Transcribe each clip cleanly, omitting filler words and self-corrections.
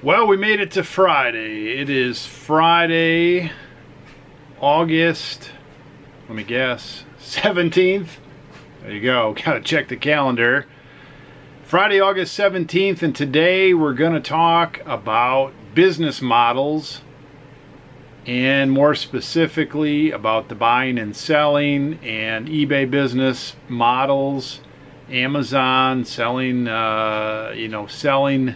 Well, we made it to Friday. It is Friday, August, let me guess, 17th. There you go, gotta check the calendar. Friday, August 17th, and today we're gonna talk about business models, and more specifically about the buying and selling and eBay business models, Amazon, selling, selling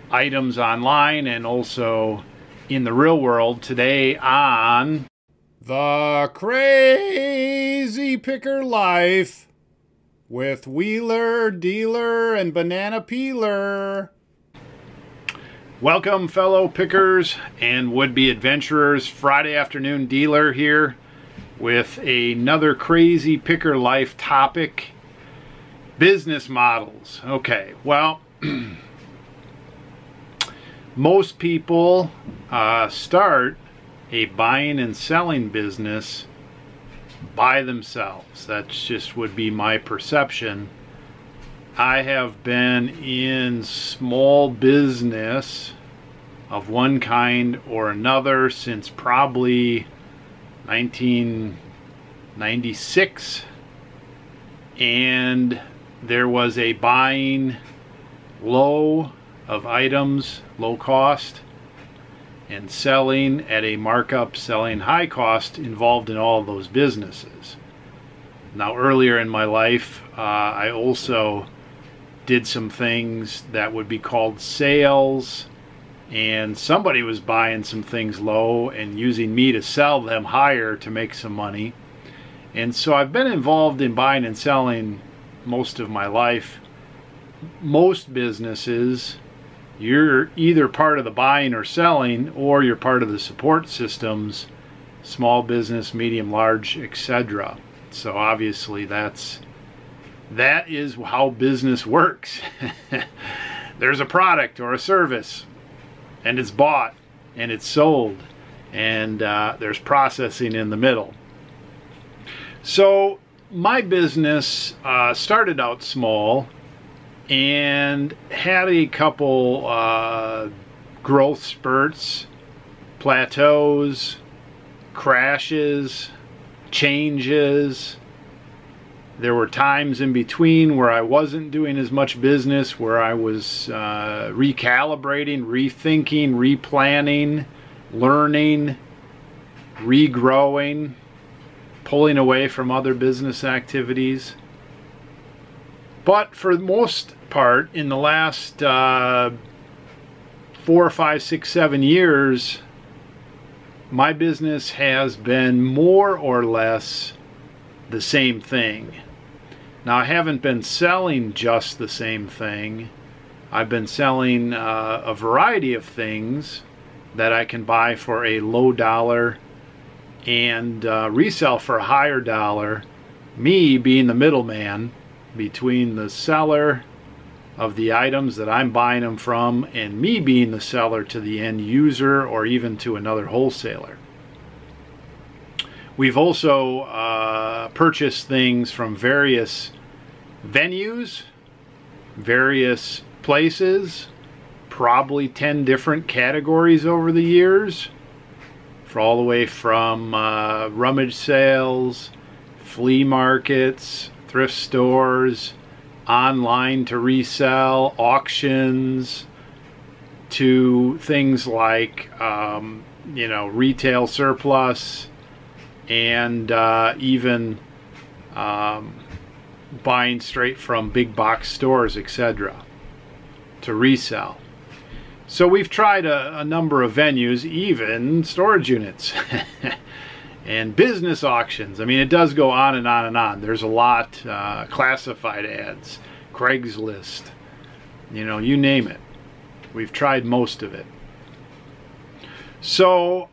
items online and also in the real world today on The Crazy Picker Life with Wheeler, Dealer, and Banana Peeler. Welcome, fellow pickers and would-be adventurers. Friday afternoon dealer here with another Crazy Picker Life topic. Business models. Okay, well, most people start a buying and selling business by themselves. That's just would be my perception. I have been in small business of one kind or another since probably 1996, and there was a buying low of items, low cost, and selling at a markup, selling high cost, involved in all of those businesses. Now, earlier in my life, I also did some things that would be called sales, and somebody was buying some things low and using me to sell them higher to make some money. And so I've been involved in buying and selling most of my life. Most businesses, you're either part of the buying or selling, or you're part of the support systems, small business, medium, large, etc. So obviously that is how business works. There's a product or a service, and it's bought and it's sold, and there's processing in the middle. So my business started out small and had a couple growth spurts, plateaus, crashes, changes. There were times in between where I wasn't doing as much business, where I was recalibrating, rethinking, replanning, learning, regrowing, pulling away from other business activities. But for the most part, in the last 4, 5, 6, 7 years, my business has been more or less the same thing. Now, I haven't been selling just the same thing. I've been selling a variety of things that I can buy for a low dollar and resell for a higher dollar, me being the middleman between the seller of the items that I'm buying them from and me being the seller to the end user or even to another wholesaler. We've also purchased things from various venues, various places, probably 10 different categories over the years, for all the way from rummage sales, flea markets, thrift stores, online to resell, auctions, to things like retail surplus, and even buying straight from big box stores, etc., to resell. So we've tried a number of venues, even storage units and business auctions. I mean, it does go on and on and on. There's a lot, classified ads, Craigslist, you name it. We've tried most of it. So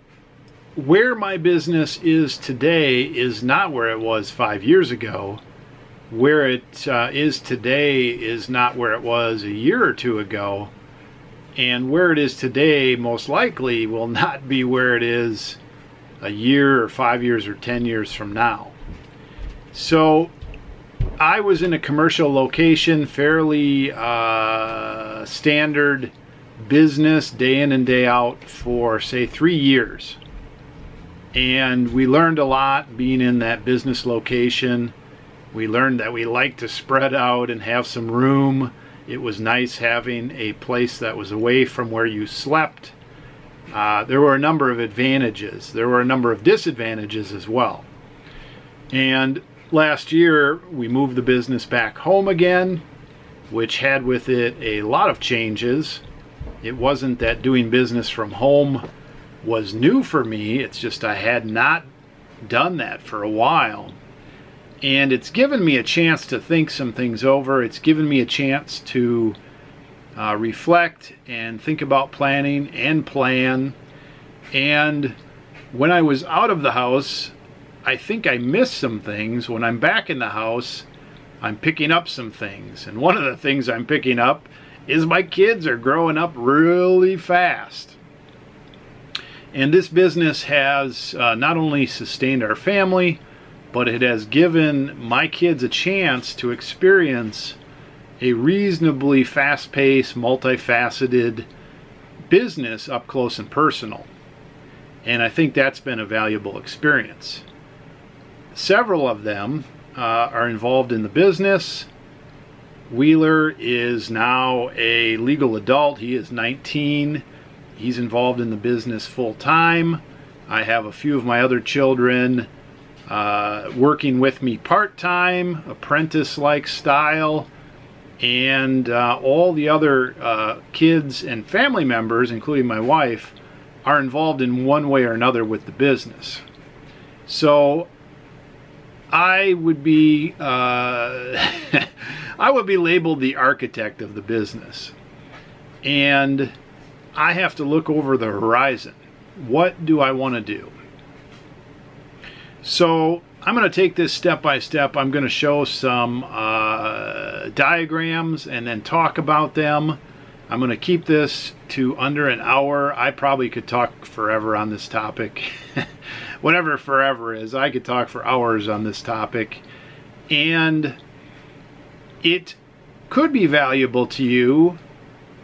where my business is today is not where it was 5 years ago. Where it is today is not where it was a year or two ago. And where it is today most likely will not be where it is a year or 5 years or 10 years from now. So I was in a commercial location, fairly standard business day in and day out for, say, 3 years. And we learned a lot being in that business location. We learned that we like to spread out and have some room. It was nice having a place that was away from where you slept. There were a number of advantages. There were a number of disadvantages as well. And last year, we moved the business back home again, which had with it a lot of changes. It wasn't that doing business from home was new for me. It's just I had not done that for a while. And it's given me a chance to think some things over. It's given me a chance to reflect and think about planning and plan. And when I was out of the house, I think I missed some things. When I'm back in the house, I'm picking up some things. And one of the things I'm picking up is my kids are growing up really fast. And this business has not only sustained our family, but it has given my kids a chance to experience a reasonably fast-paced, multifaceted business up close and personal. And I think that's been a valuable experience. Several of them are involved in the business. Wheeler is now a legal adult. He is 19. He's involved in the business full-time. I have a few of my other children working with me part-time, apprentice-like style, and all the other kids and family members, including my wife, are involved in one way or another with the business. So I would be I would be labeled the architect of the business, and I have to look over the horizon. What do I want to do? So I'm going to take this step by step. I'm going to show some diagrams and then talk about them. I'm going to keep this to under an hour. I probably could talk forever on this topic. Whatever forever is, I could talk for hours on this topic. And it could be valuable to you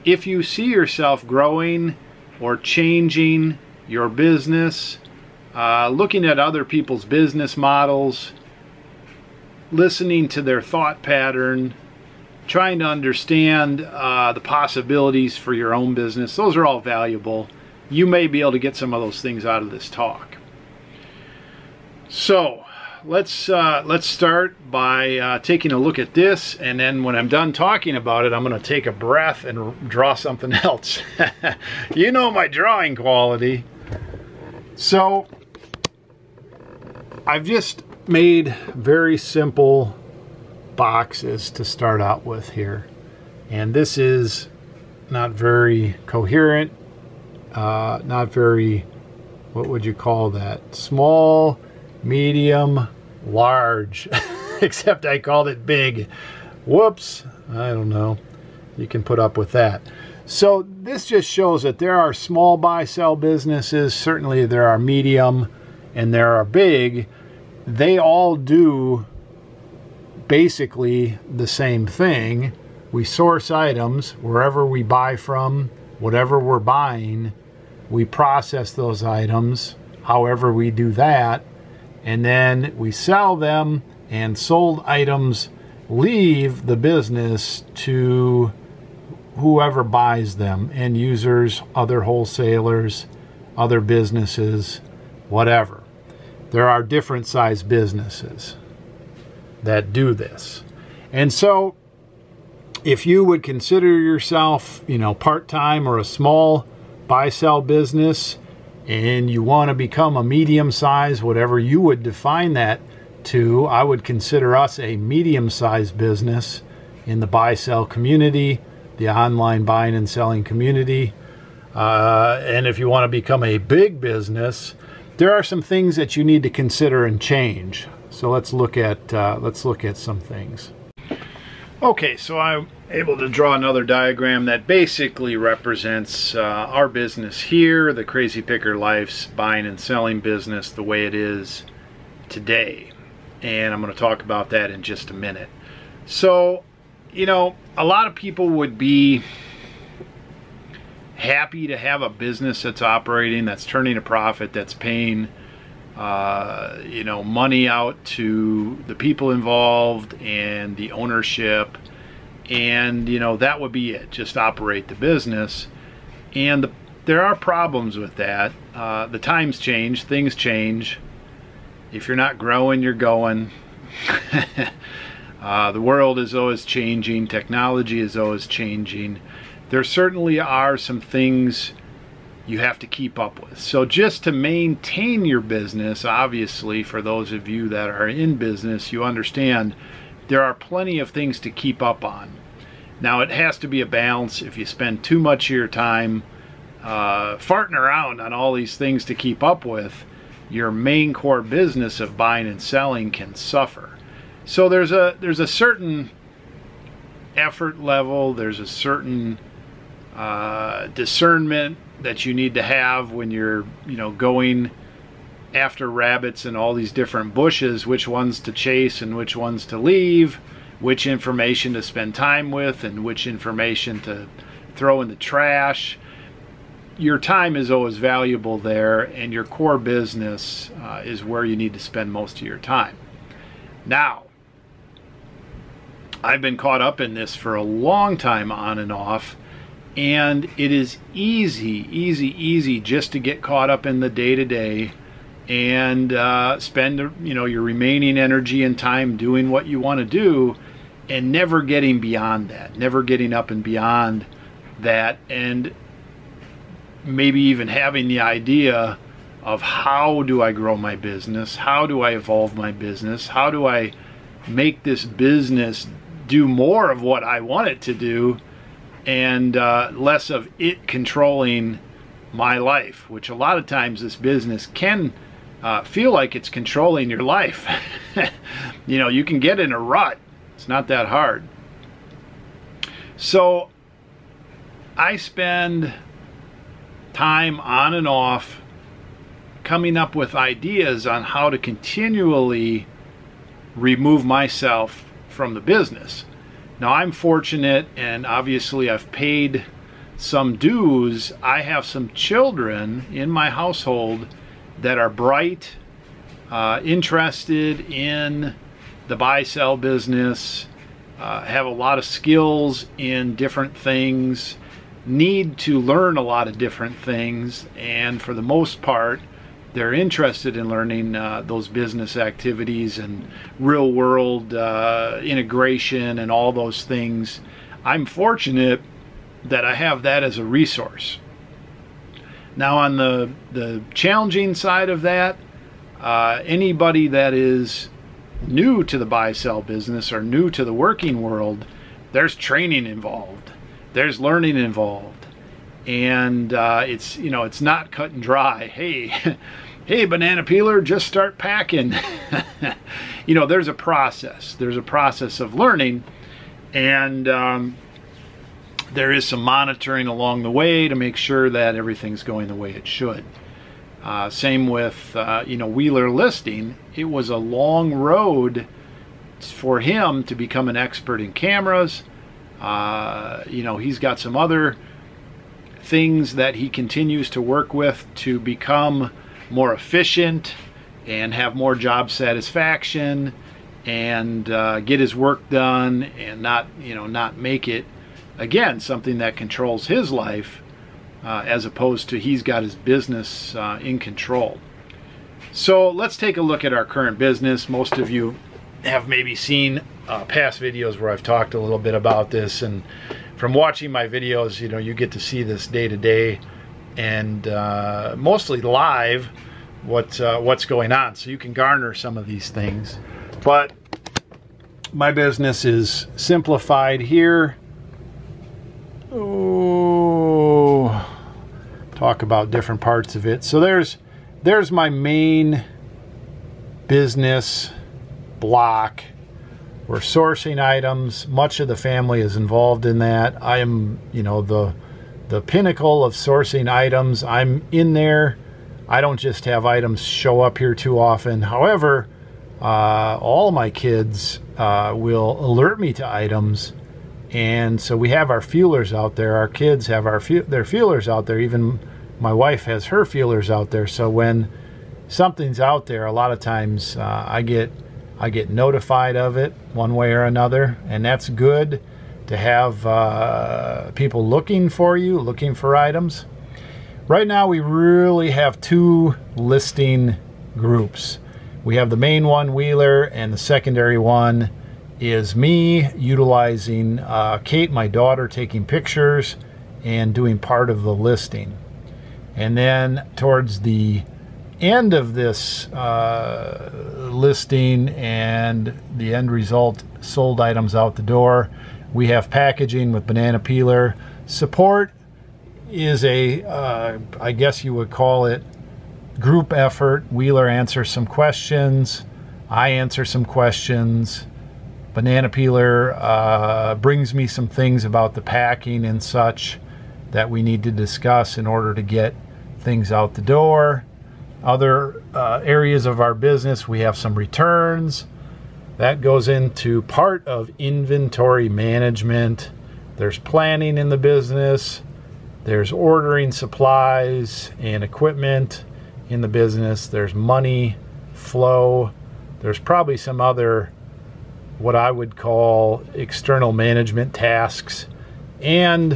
if you see yourself growing or changing your business, looking at other people's business models, listening to their thought pattern, trying to understand the possibilities for your own business. Those are all valuable. You may be able to get some of those things out of this talk. So let's start by taking a look at this, and then when I'm done talking about it, I'm going to take a breath and draw something else. You know my drawing quality. So I've just made very simple boxes to start out with here, and this is not very coherent, not very, what would you call that, small, medium, large, except I called it big. Whoops, I don't know. You can put up with that. So this just shows that there are small buy-sell businesses. Certainly there are medium and there are big. They all do basically the same thing. We source items wherever we buy from, whatever we're buying. We process those items, however we do that, and then we sell them, and sold items leave the business to whoever buys them, end users, other wholesalers, other businesses, whatever. There are different size businesses that do this. And so if you would consider yourself, part-time or a small buy-sell business, and you want to become a medium-sized, whatever you would define that to, I would consider us a medium-sized business in the buy-sell community, the online buying and selling community. And if you want to become a big business, there are some things that you need to consider and change. So let's look at some things. Okay, so I'm able to draw another diagram that basically represents our business here, the Crazy Picker Life's buying and selling business, the way it is today. And I'm going to talk about that in just a minute. So, a lot of people would be happy to have a business that's operating, that's turning a profit, that's paying you know, money out to the people involved and the ownership, and you know, that would be it. Just operate the business. And there are problems with that. The times change, things change. If you're not growing, you're going. The world is always changing. Technology is always changing. There certainly are some things you have to keep up with. So just to maintain your business, obviously, for those of you that are in business, you understand there are plenty of things to keep up on. Now, it has to be a balance. If you spend too much of your time farting around on all these things to keep up with, your main core business of buying and selling can suffer. So there's a certain effort level, there's a certain discernment that you need to have when you're, you know, going after rabbits and all these different bushes, which ones to chase and which ones to leave, which information to spend time with and which information to throw in the trash. Your time is always valuable there, and your core business is where you need to spend most of your time. Now, I've been caught up in this for a long time, on and off, and it is easy just to get caught up in the day-to-day and spend, you know, your remaining energy and time doing what you want to do, and never getting beyond that, never getting up and beyond that, and maybe even having the idea of, how do I grow my business? How do I evolve my business? How do I make this business do more of what I want it to do, and less of it controlling my life, which a lot of times this business can feel like it's controlling your life. You know, you can get in a rut. It's not that hard. So I spend time on and off coming up with ideas on how to continually remove myself from the business. Now, I'm fortunate, and obviously I've paid some dues. I have some children in my household that are bright, interested in the buy-sell business, have a lot of skills in different things, need to learn a lot of different things, and for the most part, they're interested in learning those business activities and real world integration and all those things. I'm fortunate that I have that as a resource. Now, on the challenging side of that, anybody that is new to the buy-sell business or new to the working world, there's training involved, there's learning involved, and it's, you know, it's not cut and dry. Hey, banana peeler, just start packing. You know, there's a process. There's a process of learning, and there is some monitoring along the way to make sure that everything's going the way it should. Same with, you know, Wheeler Listing. It was a long road for him to become an expert in cameras. You know, he's got some other things that he continues to work with to become more efficient and have more job satisfaction and get his work done, and not, you know, not make it, again, something that controls his life, as opposed to he's got his business in control. So let's take a look at our current business. Most of you have maybe seen past videos where I've talked a little bit about this, and from watching my videos, you know, you get to see this day to day and mostly live what's going on, so you can garner some of these things. But my business is simplified here. Oh, talk about different parts of it. So there's my main business block. We're sourcing items. Much of the family is involved in that. I am, you know, the pinnacle of sourcing items. I'm in there. I don't just have items show up here too often. However, all my kids will alert me to items, And so we have our feelers out there. Our kids have their feelers out there. Even my wife has her feelers out there. So when something's out there, a lot of times I get notified of it one way or another, and that's good to have people looking for you, looking for items. Right now we really have two listing groups. We have the main one, Wheeler, and the secondary one is me utilizing Kate, my daughter, taking pictures and doing part of the listing. And then towards the end of this listing and the end result, sold items out the door, we have packaging with banana peeler. Support is I guess you would call it, group effort. Wheeler answers some questions, I answer some questions. Banana peeler brings me some things about the packing and such that we need to discuss in order to get things out the door. Other areas of our business, we have some returns. That goes into part of inventory management. There's planning in the business. There's ordering supplies and equipment in the business. There's money flow. There's probably some other, what I would call, external management tasks. And,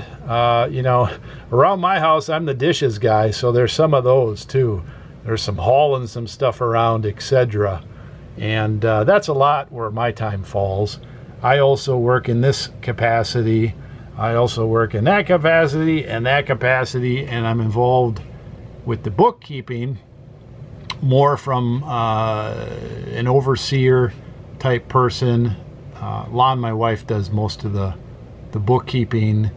you know, around my house, I'm the dishes guy, so there's some of those too. There's some hauling some stuff around, etc. And that's a lot where my time falls. I also work in this capacity. I also work in that capacity and that capacity, and I'm involved with the bookkeeping more from an overseer type person. Lon, my wife, does most of the bookkeeping,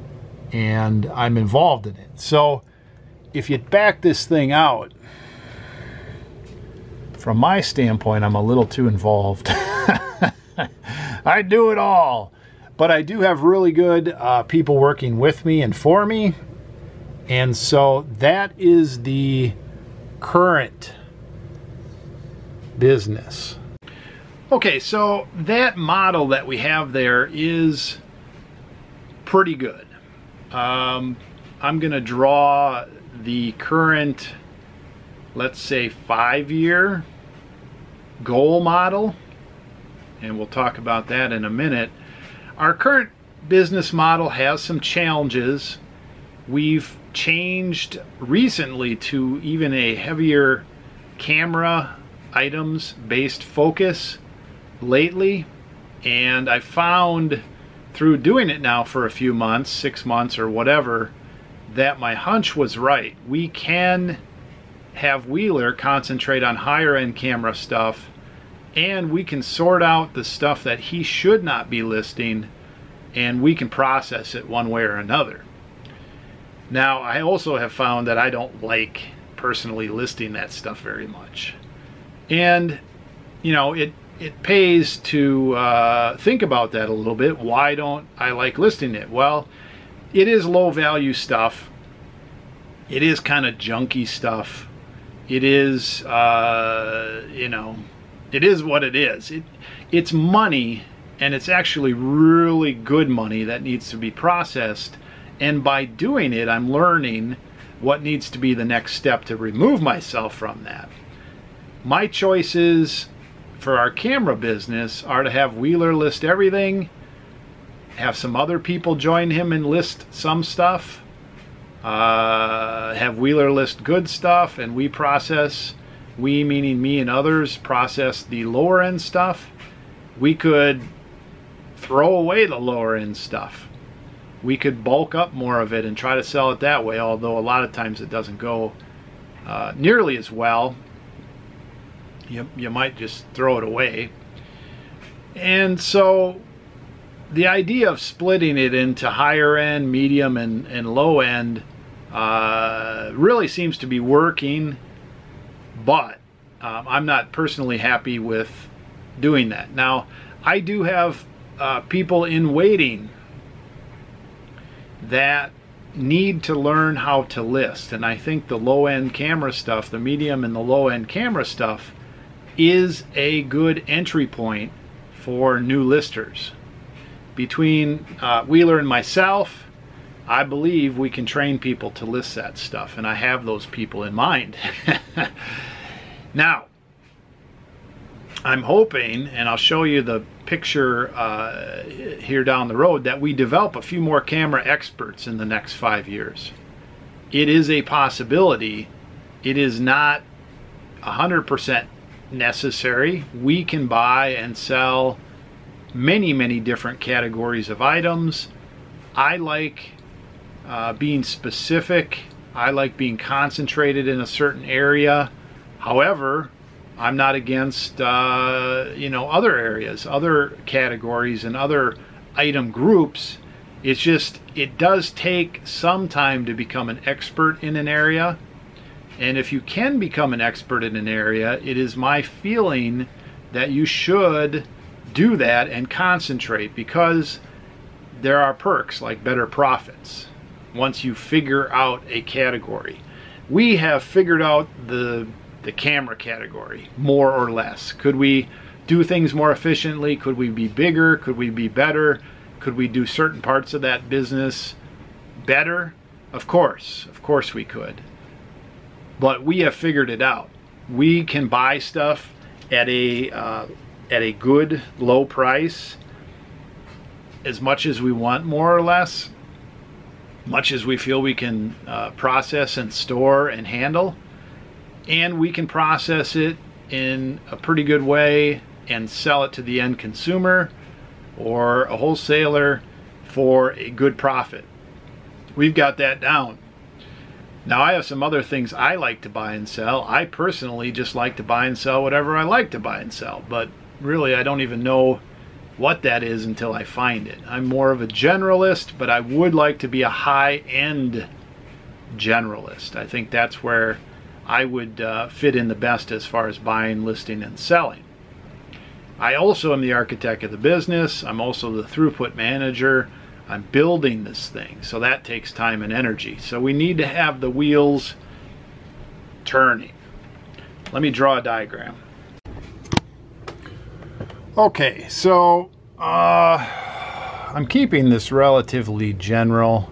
and I'm involved in it. So if you back this thing out, from my standpoint, I'm a little too involved. I do it all. But I do have really good people working with me and for me. And so that is the current business. Okay, so that model that we have there is pretty good. I'm going to draw the current, let's say, 5-year goal model, and we'll talk about that in a minute. Our current business model has some challenges. We've changed recently to even a heavier camera items based focus lately, and I found through doing it now for a few months, 6 months or whatever, that my hunch was right. We can have Wheeler concentrate on higher end camera stuff, and we can sort out the stuff that he should not be listing, and we can process it one way or another. Now, I also have found that I don't like personally listing that stuff very much. And, you know, it pays to think about that a little bit. Why don't I like listing it? Well, it is low value stuff. It is kind of junky stuff. It is, you know, it is what it is. It's money, and it's actually really good money that needs to be processed. And by doing it, I'm learning what needs to be the next step to remove myself from that. My choices for our camera business are to have Wheeler list everything, have some other people join him and list some stuff, have Wheeler list good stuff, and we process, we meaning me and others, process the lower end stuff. We could throw away the lower end stuff. We could bulk up more of it and try to sell it that way, although a lot of times it doesn't go nearly as well. You might just throw it away. And so the idea of splitting it into higher end, medium, and low end really seems to be working, but I'm not personally happy with doing that. Now, I do have people in waiting that need to learn how to list, and I think the low end camera stuff, the medium and the low end camera stuff, is a good entry point for new listers. between Wheeler and myself, I believe we can train people to list that stuff, and I have those people in mind. Now, I'm hoping, and I'll show you the picture here down the road, that we develop a few more camera experts in the next 5 years. It is a possibility. It is not 100% necessary. We can buy and sell many different categories of items. I like being specific. I like being concentrated in a certain area. However, I'm not against other areas, other categories, and other item groups. It's just, it does take some time to become an expert in an area. And if you can become an expert in an area, it is my feeling that you should do that and concentrate, because there are perks like better profits once you figure out a category. We have figured out the camera category, more or less. Could we do things more efficiently? Could we be bigger? Could we be better? Could we do certain parts of that business better? Of course we could. But we have figured it out. We can buy stuff at a good low price, as much as we want, more or less, much as we feel we can process and store and handle, and we can process it in a pretty good way and sell it to the end consumer or a wholesaler for a good profit. We've got that down. Now, I have some other things I like to buy and sell. I personally just like to buy and sell whatever I like to buy and sell, but really I don't even know what that is until I find it. I'm more of a generalist, but I would like to be a high-end generalist. I think that's where I would fit in the best as far as buying, listing, and selling. I also am the architect of the business. I'm also the throughput manager. I'm building this thing, so that takes time and energy. So we need to have the wheels turning. Let me draw a diagram. Okay, so I'm keeping this relatively general,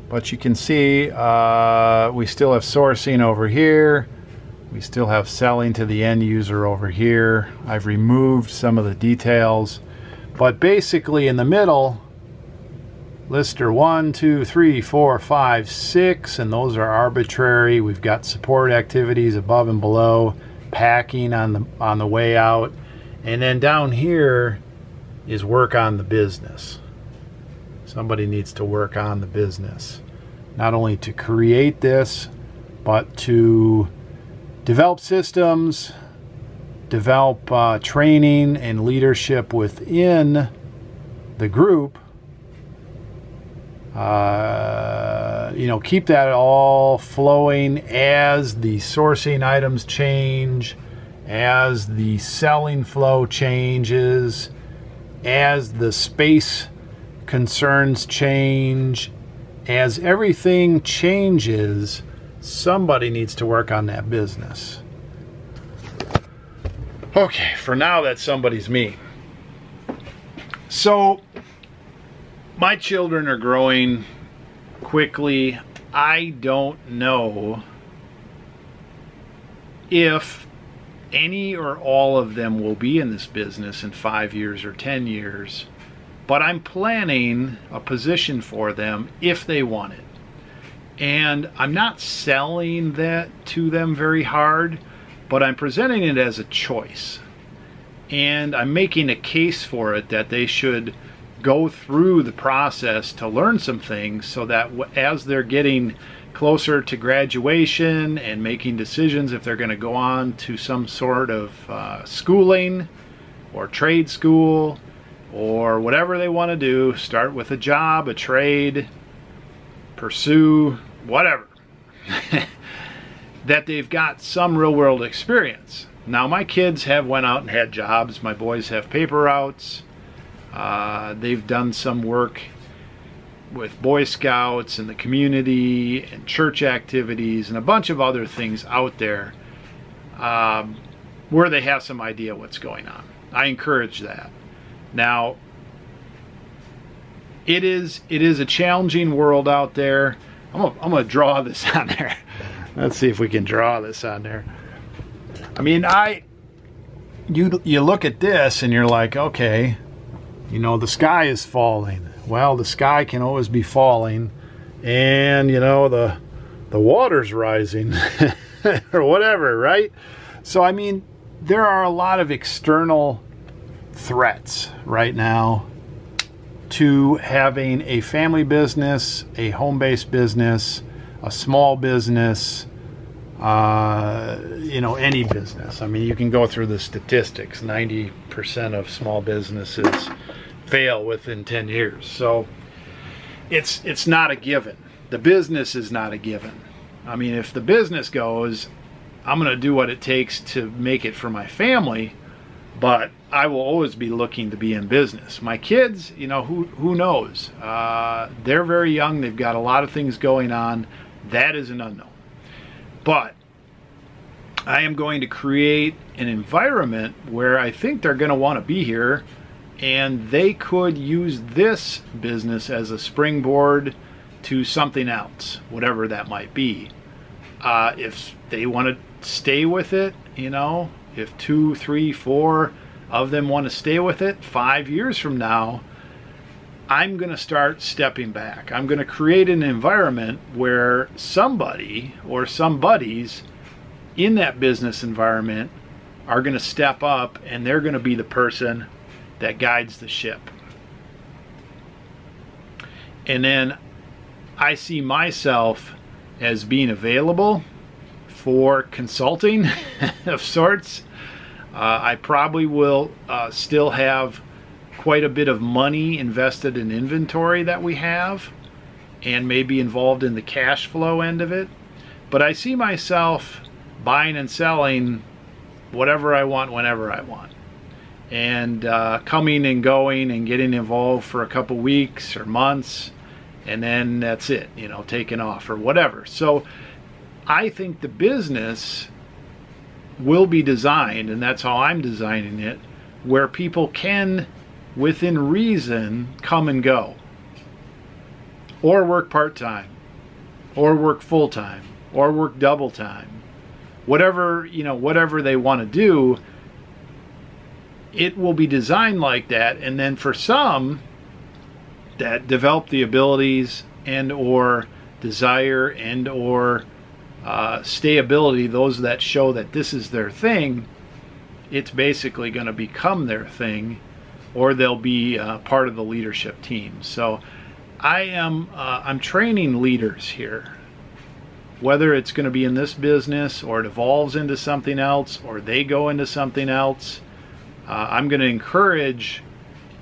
but you can see we still have sourcing over here. We still have selling to the end user over here. I've removed some of the details. But basically in the middle, lister 1, 2, 3, 4, 5, 6, and those are arbitrary. We've got support activities above and below, packing on the way out, and then down here is work on the business. Somebody needs to work on the business, not only to create this, but to develop systems, develop training and leadership within the group. Keep that all flowing as the sourcing items change, as the selling flow changes, as the space concerns change. As everything changes, somebody needs to work on that business. Okay, for now that somebody's me. So my children are growing quickly. I don't know if any or all of them will be in this business in 5 years or 10 years, but I'm planning a position for them if they want it. And I'm not selling that to them very hard, but I'm presenting it as a choice. And I'm making a case for it that they should go through the process to learn some things, so that as they're getting closer to graduation and making decisions if they're going to go on to some sort of schooling or trade school or whatever they want to do, start with a job, a trade, pursue whatever, that they've got some real world experience. Now my kids have went out and had jobs. My boys have paper routes. They've done some work with Boy Scouts and the community and church activities and a bunch of other things out there where they have some idea what's going on. I encourage that. Now, it is a challenging world out there. I'm gonna draw this on there. Let's see if we can draw this on there. I mean, you look at this and you're like, okay, you know, the sky is falling. Well, the sky can always be falling, and you know, the water's rising or whatever, right? So I mean, there are a lot of external threats right now to having a family business, a home-based business, a small business, you know, any business. I mean, you can go through the statistics. 90% of small businesses fail within 10 years. So it's not a given. The business is not a given. I mean, if the business goes, I'm going to do what it takes to make it for my family, but I will always be looking to be in business. My kids, you know, who knows? They're very young. They've got a lot of things going on. That is an unknown. But I am going to create an environment where I think they're going to want to be here, and they could use this business as a springboard to something else, whatever that might be. If they want to stay with it, you know, if 2, 3, 4 of them want to stay with it, 5 years from now, I'm going to start stepping back. I'm going to create an environment where somebody or some buddies in that business environment are going to step up, and they're going to be the person that guides the ship. And then I see myself as being available for consulting of sorts. I probably will still have quite a bit of money invested in inventory that we have, and maybe involved in the cash flow end of it. But I see myself buying and selling whatever I want, whenever I want, and coming and going and getting involved for a couple weeks or months, and then that's it, you know, taking off or whatever. So I think the business will be designed, and that's how I'm designing it, where people can, within reason, come and go, or work part-time, or work full-time, or work double-time. Whatever, you know, whatever they want to do, it will be designed like that. And then for some that develop the abilities and or desire and or stayability, those that show that this is their thing, it's basically going to become their thing, or they'll be part of the leadership team. So I'm training leaders here. Whether it's going to be in this business, or it evolves into something else, or they go into something else, I'm going to encourage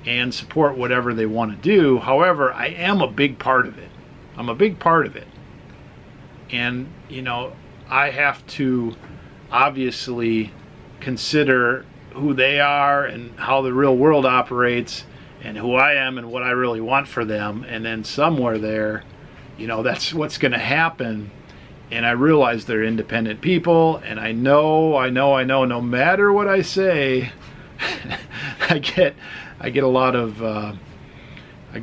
and support whatever they want to do. However, I am a big part of it. I'm a big part of it. And, you know, I have to obviously consider who they are and how the real world operates, and who I am and what I really want for them. And then somewhere there, you know, that's what's going to happen. And I realize they're independent people, and I know, no matter what I say, I get a lot of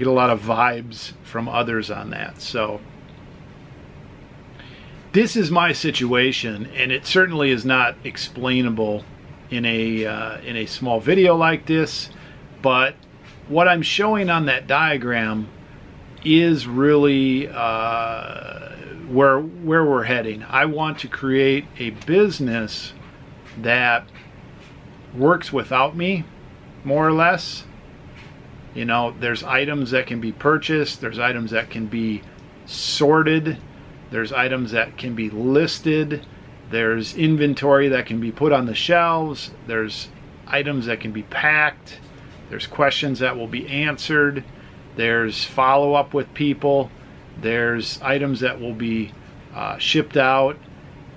vibes from others on that. So this is my situation, and it certainly is not explainable in a small video like this. But what I'm showing on that diagram is really where we're heading. I want to create a business that works without me, more or less. You know, there's items that can be purchased, there's items that can be sorted, there's items that can be listed, there's inventory that can be put on the shelves, there's items that can be packed, there's questions that will be answered, there's follow-up with people, there's items that will be shipped out,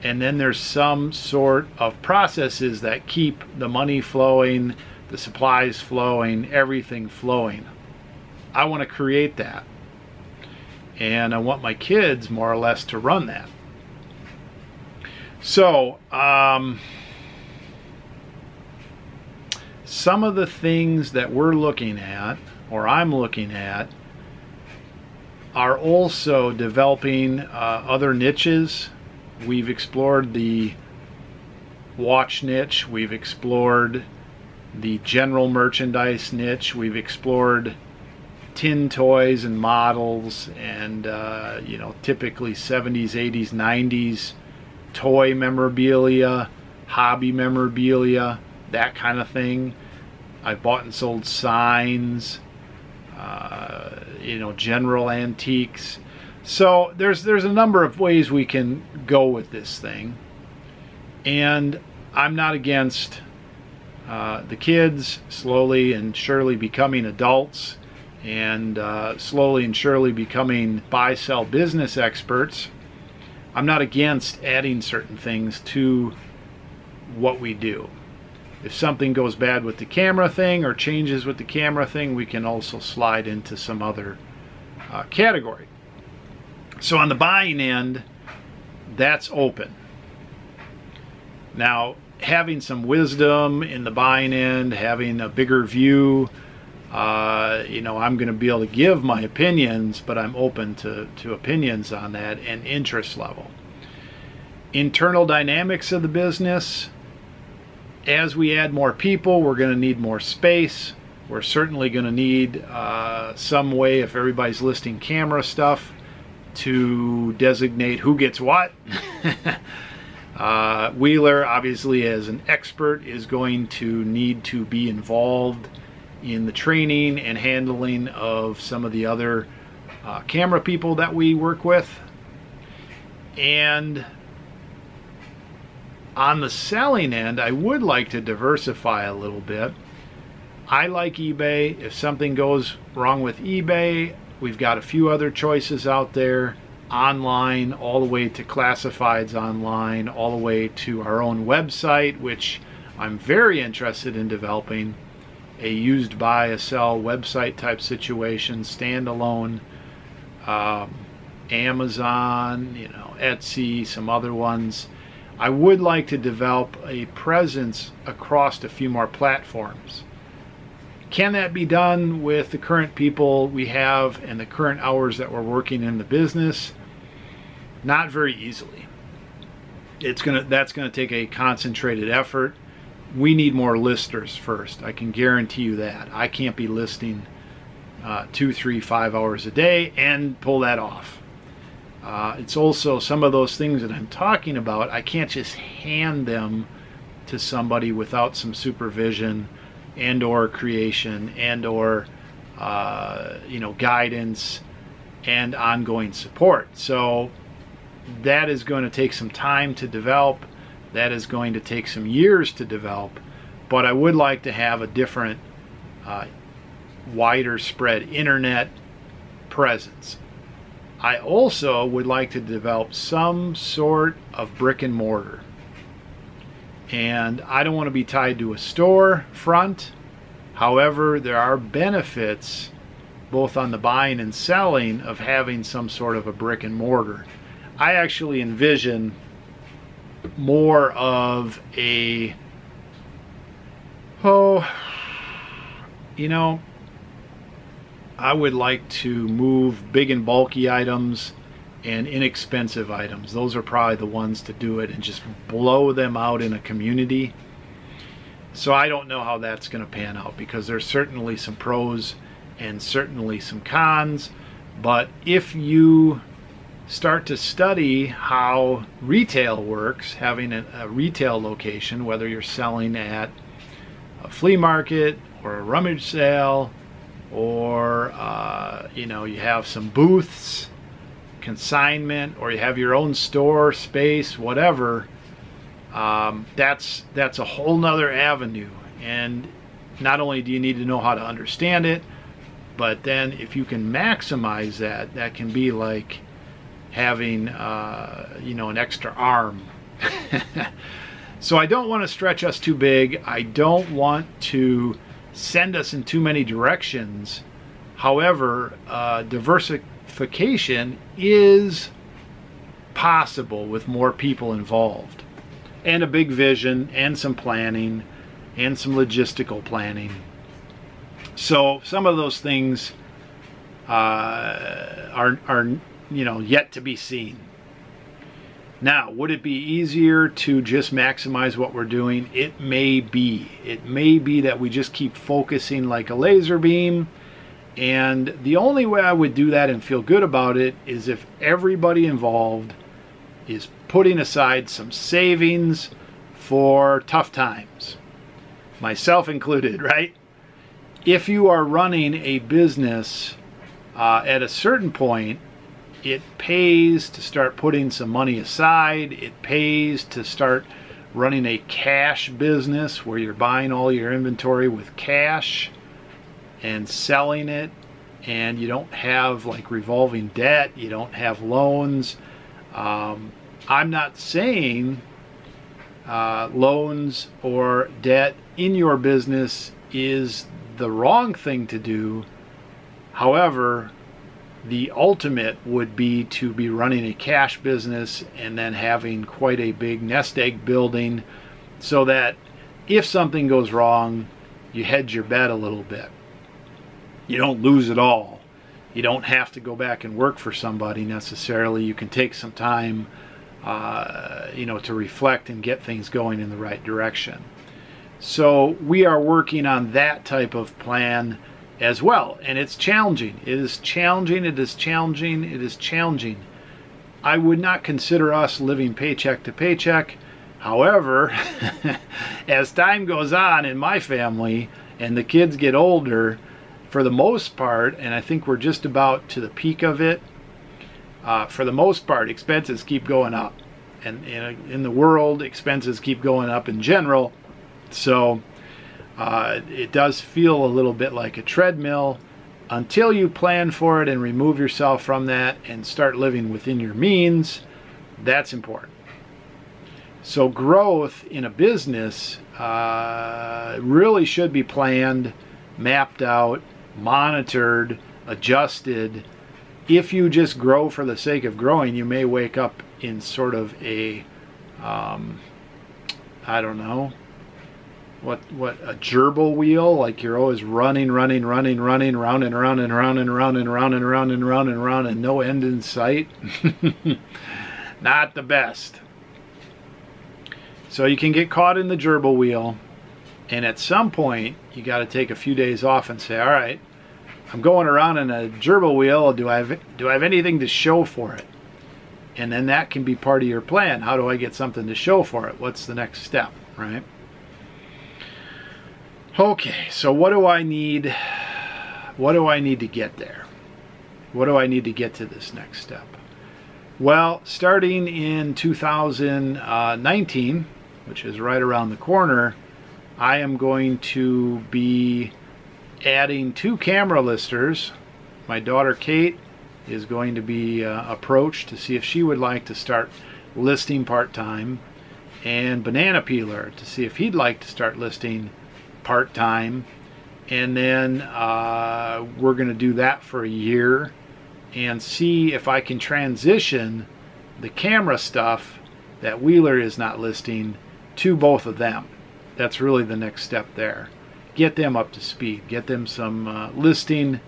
and then there's some sort of processes that keep the money flowing, the supplies flowing, everything flowing. I want to create that, and I want my kids more or less to run that. So some of the things that we're looking at, or I'm looking at, are also developing other niches. We've explored the watch niche, we've explored the general merchandise niche, we've explored tin toys and models, and you know, typically 70s, 80s, 90s toy memorabilia, hobby memorabilia, that kind of thing. I've bought and sold signs, you know, general antiques. So there's a number of ways we can go with this thing, and I'm not against the kids slowly and surely becoming adults, and slowly and surely becoming buy-sell business experts. I'm not against adding certain things to what we do. If something goes bad with the camera thing or changes with the camera thing, we can also slide into some other category. So on the buying end, that's open. Now, having some wisdom in the buying end, having a bigger view, you know, I'm going to be able to give my opinions, but I'm open to opinions on that and interest level. Internal dynamics of the business. As we add more people, we're going to need more space. We're certainly going to need some way, if everybody's listing camera stuff, to designate who gets what. Wheeler, obviously as an expert, is going to need to be involved in the training and handling of some of the other camera people that we work with. And on the selling end, I would like to diversify a little bit. I like eBay. If something goes wrong with eBay, we've got a few other choices out there, online, all the way to classifieds online, all the way to our own website, which I'm very interested in developing. A used buy, a sell website type situation, standalone. Amazon, you know, Etsy, some other ones. I would like to develop a presence across a few more platforms. Can that be done with the current people we have and the current hours that we're working in the business? Not very easily. That's gonna take a concentrated effort. We need more listers first. I can guarantee you that. I can't be listing 2, 3, 5 hours a day and pull that off. It's also some of those things that I'm talking about, I can't just hand them to somebody without some supervision and or creation and or you know, guidance and ongoing support. So that is going to take some time to develop. That is going to take some years to develop, but I would like to have a different, wider spread internet presence. I also would like to develop some sort of brick and mortar. And I don't want to be tied to a store front. However, there are benefits both on the buying and selling of having some sort of a brick and mortar. I actually envision more of a, you know, I would like to move big and bulky items and inexpensive items. Those are probably the ones to do it and just blow them out in a community. So I don't know how that's going to pan out, because there's certainly some pros and certainly some cons. But if you start to study how retail works, having a retail location, whether you're selling at a flea market or a rummage sale, or you know, you have some booths, consignment, or you have your own store space, whatever, that's a whole nother avenue. And not only do you need to know how to understand it, but then if you can maximize that, that can be like having you know, an extra arm. So I don't want to stretch us too big. I don't want to send us in too many directions. However, diversification is possible with more people involved, and a big vision and some planning. and some logistical planning. So some of those things are yet to be seen. Now, would it be easier to just maximize what we're doing? It may be. It may be that we just keep focusing like a laser beam. And the only way I would do that and feel good about it is if everybody involved is putting aside some savings for tough times, myself included, right? If you are running a business at a certain point, it pays to start putting some money aside. It pays to start running a cash business where you're buying all your inventory with cash and selling it, and you don't have like revolving debt, you don't have loans. I'm not saying loans or debt in your business is the wrong thing to do. However, the ultimate would be to be running a cash business and then having quite a big nest egg building so that if something goes wrong, you hedge your bet a little bit. You don't lose it all. You don't have to go back and work for somebody necessarily. You can take some time, to reflect and get things going in the right direction. So we are working on that type of plan as well, and it's challenging. It is challenging. It is challenging. It is challenging. I would not consider us living paycheck to paycheck. However, as time goes on in my family and the kids get older, for the most part, and I think we're just about to the peak of it, for the most part, expenses keep going up. And in the world, expenses keep going up in general. So it does feel a little bit like a treadmill until you plan for it and remove yourself from that and start living within your means. That's important. So growth in a business really should be planned, mapped out, monitored, adjusted. If you just grow for the sake of growing, you may wake up in sort of a I don't know, what a gerbil wheel, like you're always running round and round and round and round and round and round and round and round and round and round and no end in sight. Not the best. So you can get caught in the gerbil wheel, and at some point you got to take a few days off and say, all right, I'm going around in a gerbil wheel. Do I have anything to show for it? And then that can be part of your plan. How do I get something to show for it? What's the next step, right? Okay, so what do I need? What do I need to get there? What do I need to get to this next step? Well, starting in 2019, which is right around the corner, I am going to be adding 2 camera listers. My daughter Kate is going to be approached to see if she would like to start listing part-time, and Banana Peeler to see if he'd like to start listing part-time. And then we're going to do that for a year and see if I can transition the camera stuff that Wheeler is not listing to both of them. That's really the next step there. Get them up to speed. Get them some listing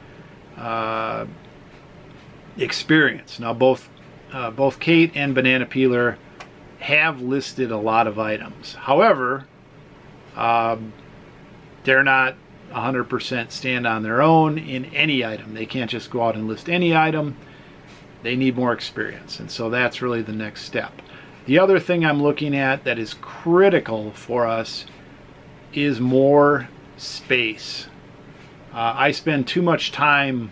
experience. Now both Kate and Banana Peeler have listed a lot of items. However, they're not 100% stand on their own in any item. They can't just go out and list any item. They need more experience, and so that's really the next step. The other thing I'm looking at that is critical for us is more space. I spend too much time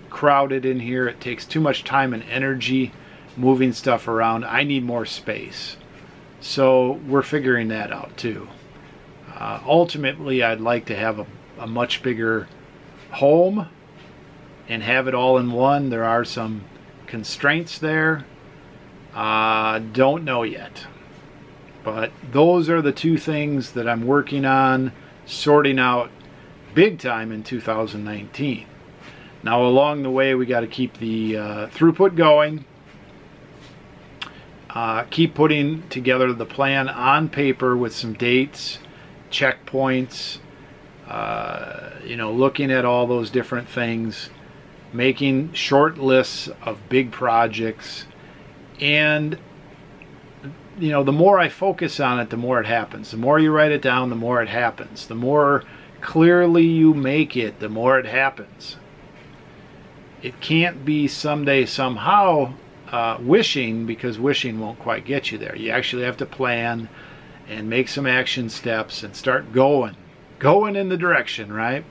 crowded in here. It takes too much time and energy moving stuff around. I need more space. So we're figuring that out too. Ultimately, I'd like to have a much bigger home and have it all in one. There are some constraints there. Don't know yet. But those are the 2 things that I'm working on, sorting out big time in 2019. Now along the way, we got to keep the throughput going. Keep putting together the plan on paper with some dates, checkpoints, you know, looking at all those different things, making short lists of big projects. And you know, the more I focus on it, the more it happens. The more you write it down, the more it happens. The more clearly you make it, the more it happens. It can't be someday, somehow wishing, because wishing won't quite get you there. You actually have to plan and make some action steps and start going in the direction, right?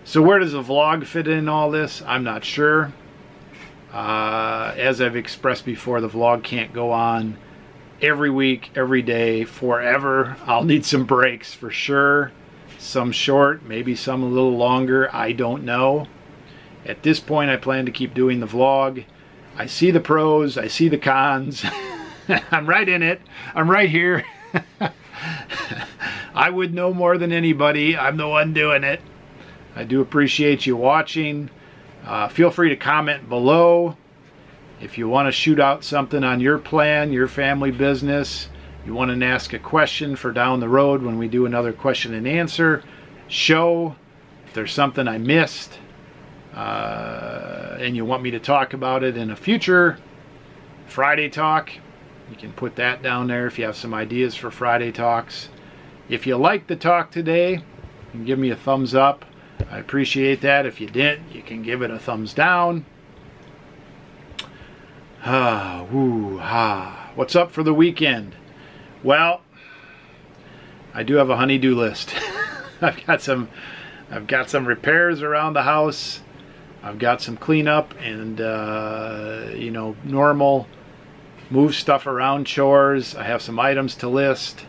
So where does the vlog fit in all this? I'm not sure. As I've expressed before, the vlog can't go on every week, every day, forever. I'll need some breaks for sure. Some short, maybe some a little longer. I don't know. At this point, I plan to keep doing the vlog. I see the pros. I see the cons. I'm right in it. I'm right here. I would know more than anybody. I'm the one doing it. I do appreciate you watching. Feel free to comment below. If you want to shoot out something on your plan, your family business, you want to ask a question for down the road when we do another question and answer show, if there's something I missed and you want me to talk about it in a future Friday talk, you can put that down there if you have some ideas for Friday talks. If you liked the talk today, you can give me a thumbs up. I appreciate that. If you didn't, you can give it a thumbs down. What's up for the weekend? Well, I do have a honey-do list. I've got some repairs around the house. I've got some cleanup and you know, normal move stuff around chores. I have some items to list.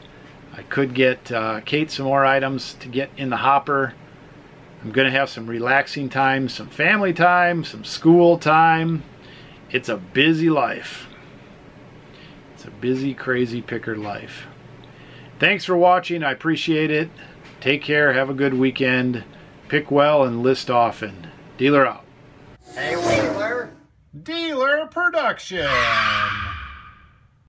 I could get Kate some more items to get in the hopper. I'm going to have some relaxing time, some family time, some school time. It's a busy life. It's a busy, crazy picker life. Thanks for watching. I appreciate it. Take care. Have a good weekend. Pick well and list often. Dealer out. Hey, Wheeler. Dealer Production.